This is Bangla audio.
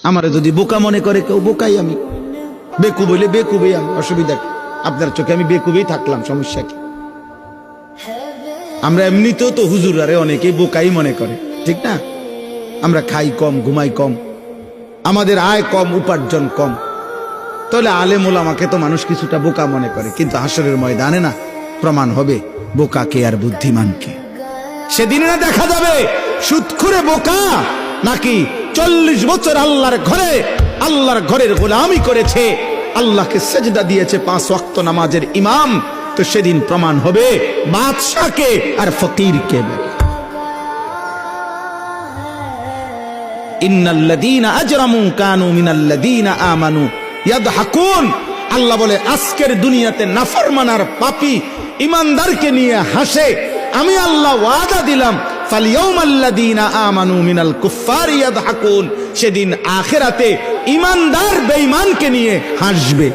আমারে যদি বোকা মনে করে কেউ, বোকাই আমি, বেকু বলে বেকুবই আমি, অসুবিধা কি? আপনার চোখে আমি বেকুবেই থাকলাম, সমস্যা কি? আমরা এমনিতেও তো হুজুরারে অনেকেই বোকাই মনে করে, ঠিক না? আমরা খাই কম, ঘুমাই কম, আমাদের আয় কম, উপার্জন কম, তাহলে আলেম ওলামাকে তো মানুষ কিছুটা বোকা মনে করে। কিন্তু হাসরের ময়দানে না প্রমাণ হবে বোকাকে আর বুদ্ধিমানকে। সেদিন না দেখা যাবে সুদখোরে বোকা নাকি 40 বছর আল্লাহর ঘরের গোলামি করেছে, আল্লাহকে সেজদা দিয়েছে, 5 ওয়াক্ত নামাজের ইমাম। তো সেদিন প্রমাণ হবে বাদশাকে আর ফকিরকে। ইন্নাল্লাযীনা আজরামু কানু মিনাল্লাযীনা আমানু ইয়াদহাকুন। আল্লাহ বলে আজকের দুনিয়াতে নাফরমান আর পাপী ইমানদারকে নিয়ে হাসে, আমি আল্লাহ ওয়াদা দিলাম ফালইয়াউমাল্লাযীনা আমানু মিনাল কুফফারি ইয়াদহাকুন। সেদিন আখিরাতে ইমানদার বেঈমানকে নিয়ে হাসবে।